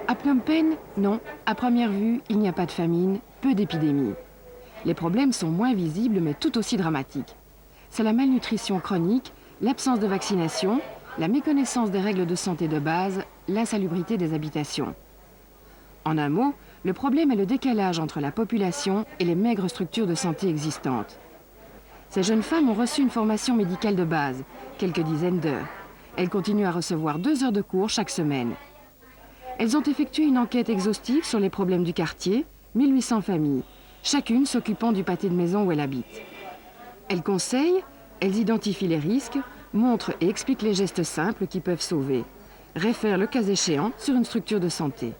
À Phnom Penh, non. À première vue, il n'y a pas de famine, peu d'épidémies. Les problèmes sont moins visibles, mais tout aussi dramatiques. C'est la malnutrition chronique, l'absence de vaccination, la méconnaissance des règles de santé de base, l'insalubrité des habitations. En un mot, le problème est le décalage entre la population et les maigres structures de santé existantes. Ces jeunes femmes ont reçu une formation médicale de base, quelques dizaines d'heures. Elles continuent à recevoir 2 heures de cours chaque semaine. Elles ont effectué une enquête exhaustive sur les problèmes du quartier, 1800 familles, chacune s'occupant du pâté de maison où elle habite. Elles conseillent, elles identifient les risques, montrent et expliquent les gestes simples qui peuvent sauver, réfèrent le cas échéant sur une structure de santé.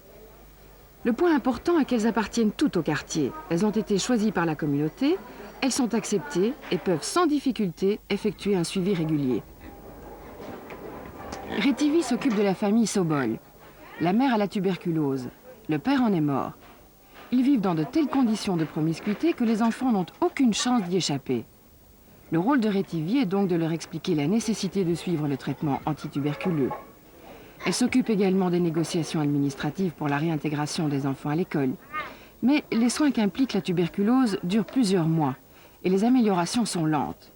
Le point important est qu'elles appartiennent toutes au quartier. Elles ont été choisies par la communauté, elles sont acceptées et peuvent sans difficulté effectuer un suivi régulier. Retivi s'occupe de la famille Sobol. La mère a la tuberculose. Le père en est mort. Ils vivent dans de telles conditions de promiscuité que les enfants n'ont aucune chance d'y échapper. Le rôle de Retivi est donc de leur expliquer la nécessité de suivre le traitement antituberculeux. Elle s'occupe également des négociations administratives pour la réintégration des enfants à l'école. Mais les soins qu'implique la tuberculose durent plusieurs mois et les améliorations sont lentes.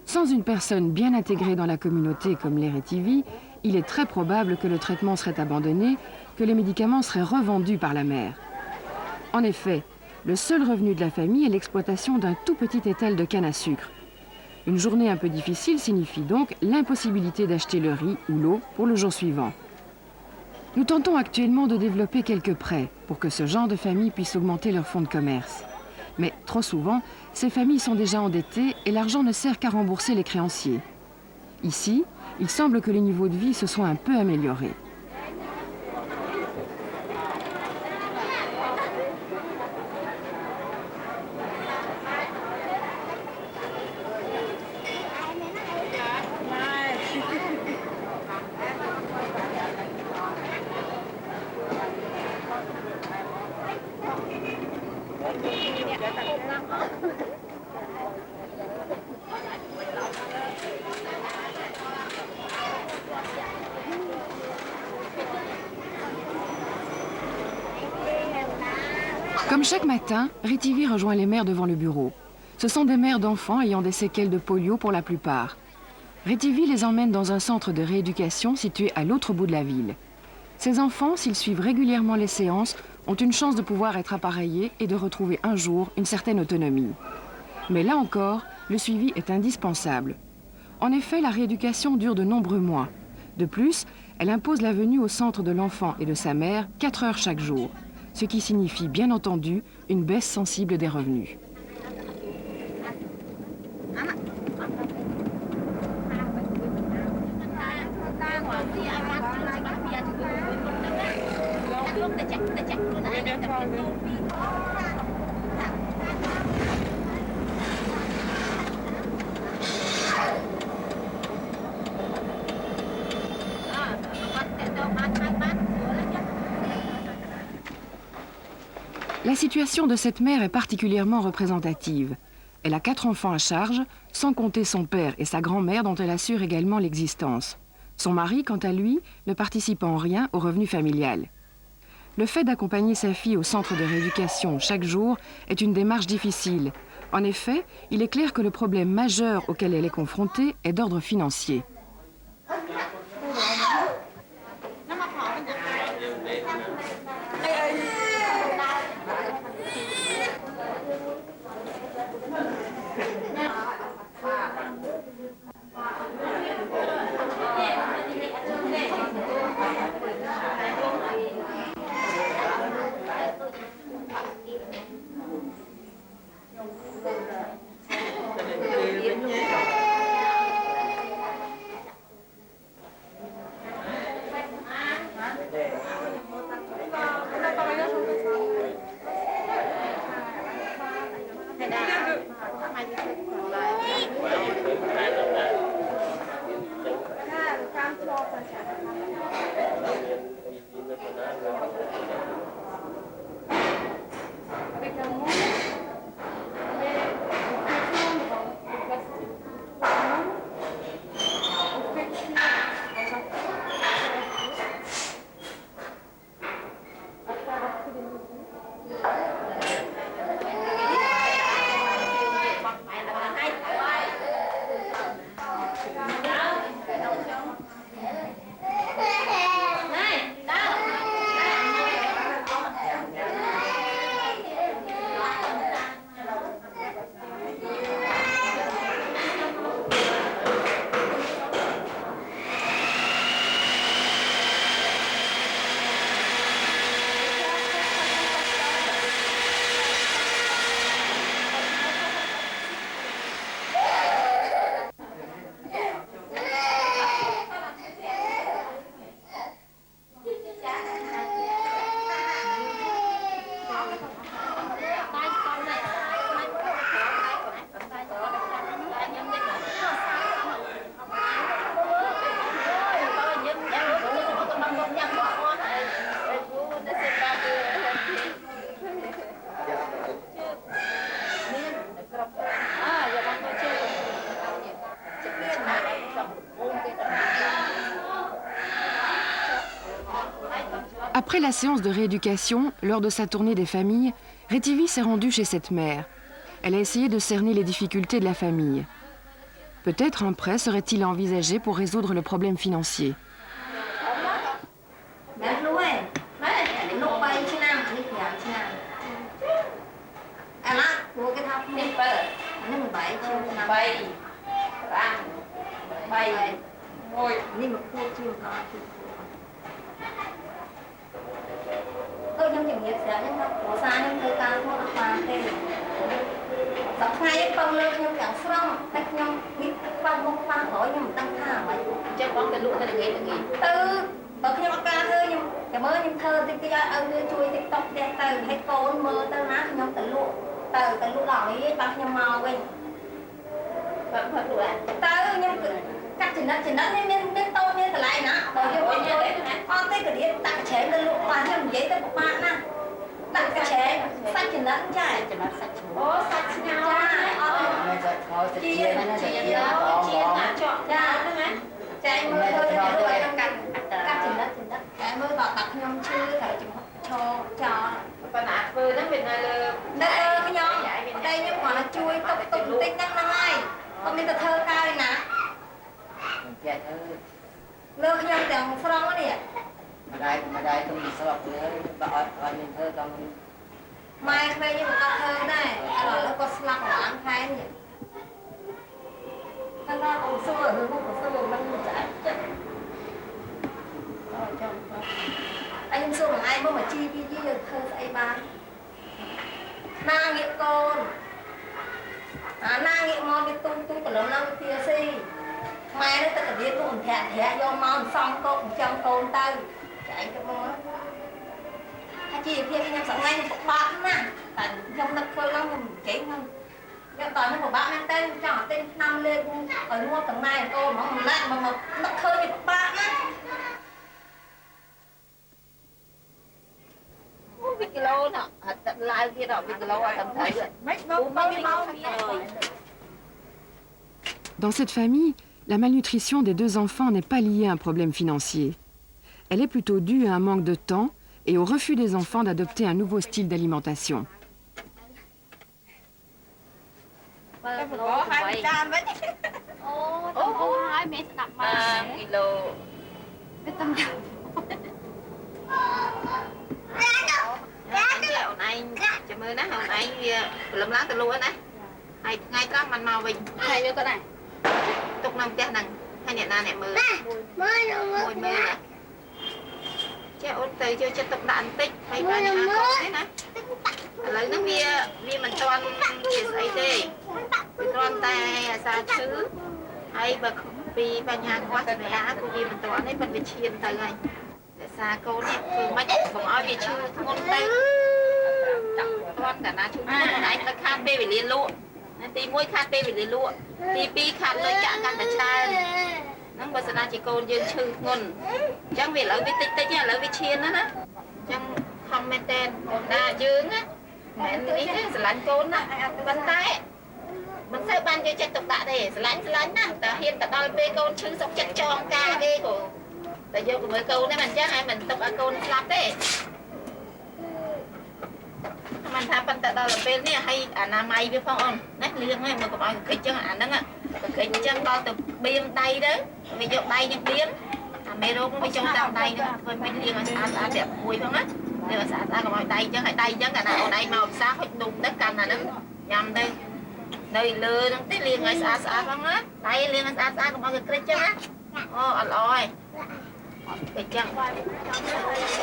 Sans une personne bien intégrée dans la communauté comme les Retivi, il est très probable que le traitement serait abandonné, que les médicaments seraient revendus par la mère. En effet, le seul revenu de la famille est l'exploitation d'un tout petit étal de canne à sucre. Une journée un peu difficile signifie donc l'impossibilité d'acheter le riz ou l'eau pour le jour suivant. Nous tentons actuellement de développer quelques prêts pour que ce genre de famille puisse augmenter leur fonds de commerce. Mais trop souvent, ces familles sont déjà endettées et l'argent ne sert qu'à rembourser les créanciers. Ici, il semble que les niveaux de vie se soient un peu améliorés. Comme chaque matin, Retivi rejoint les mères devant le bureau. Ce sont des mères d'enfants ayant des séquelles de polio pour la plupart. Retivi les emmène dans un centre de rééducation situé à l'autre bout de la ville. Ces enfants, s'ils suivent régulièrement les séances, ont une chance de pouvoir être appareillés et de retrouver un jour une certaine autonomie. Mais là encore, le suivi est indispensable. En effet, la rééducation dure de nombreux mois. De plus, elle impose la venue au centre de l'enfant et de sa mère 4 heures chaque jour, ce qui signifie bien entendu une baisse sensible des revenus. La situation de cette mère est particulièrement représentative. Elle a 4 enfants à charge, sans compter son père et sa grand-mère dont elle assure également l'existence. Son mari, quant à lui, ne participe en rien au revenu familial. Le fait d'accompagner sa fille au centre de rééducation chaque jour est une démarche difficile. En effet, il est clair que le problème majeur auquel elle est confrontée est d'ordre financier. Après la séance de rééducation, lors de sa tournée des familles, Rétivi s'est rendue chez cette mère. Elle a essayé de cerner les difficultés de la famille. Peut-être un prêt serait-il à envisager pour résoudre le problème financier. Dans cette famille, la malnutrition des deux enfants n'est pas liée à un problème financier. Elle est plutôt due à un manque de temps et au refus des enfants d'adopter un nouveau style d'alimentation.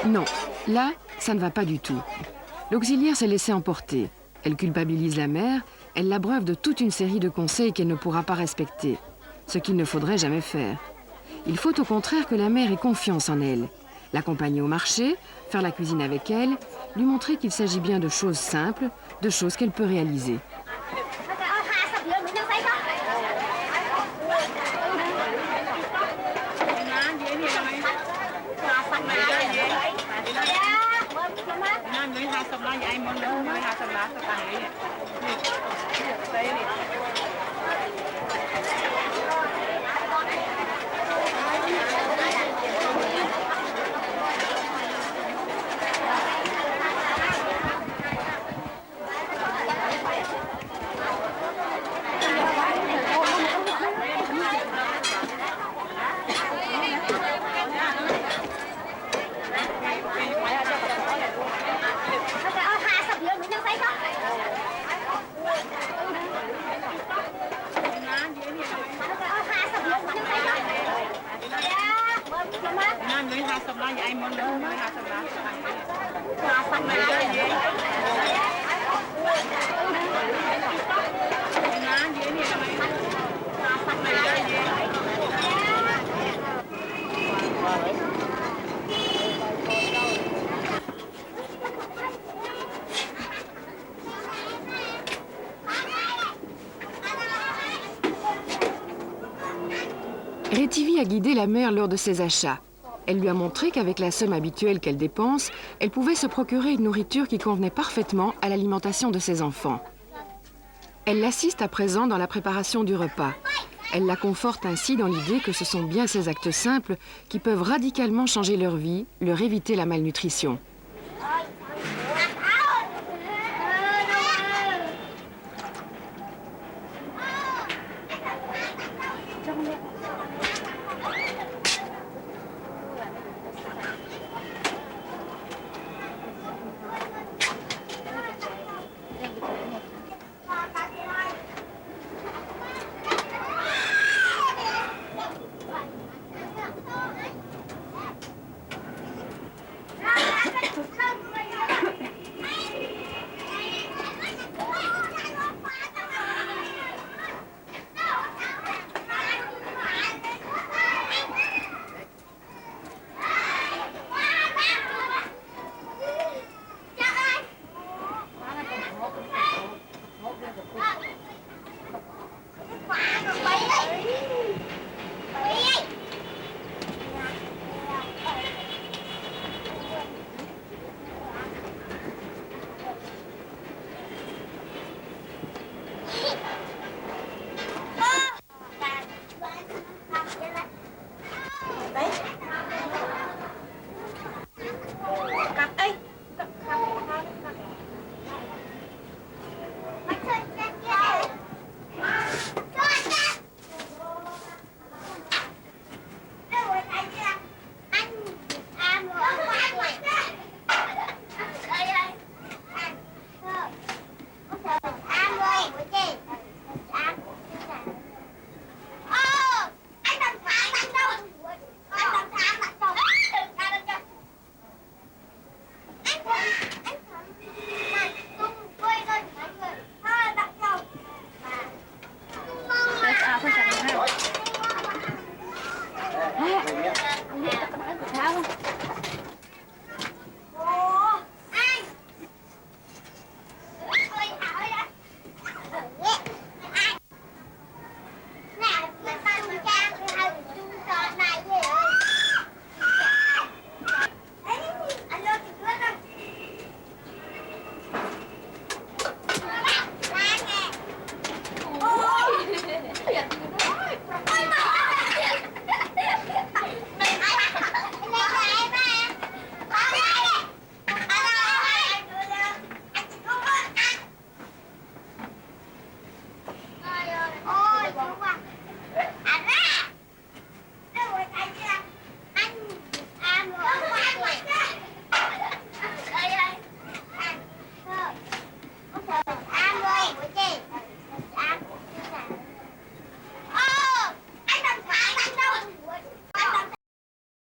Non, là, ça ne va pas du tout. L'auxiliaire s'est laissée emporter. Elle culpabilise la mère, elle l'abreuve de toute une série de conseils qu'elle ne pourra pas respecter, ce qu'il ne faudrait jamais faire. Il faut au contraire que la mère ait confiance en elle, l'accompagner au marché, faire la cuisine avec elle, lui montrer qu'il s'agit bien de choses simples, de choses qu'elle peut réaliser. Rétivy a guidé la mère lors de ses achats. Elle lui a montré qu'avec la somme habituelle qu'elle dépense, elle pouvait se procurer une nourriture qui convenait parfaitement à l'alimentation de ses enfants. Elle l'assiste à présent dans la préparation du repas. Elle la conforte ainsi dans l'idée que ce sont bien ces actes simples qui peuvent radicalement changer leur vie, leur éviter la malnutrition.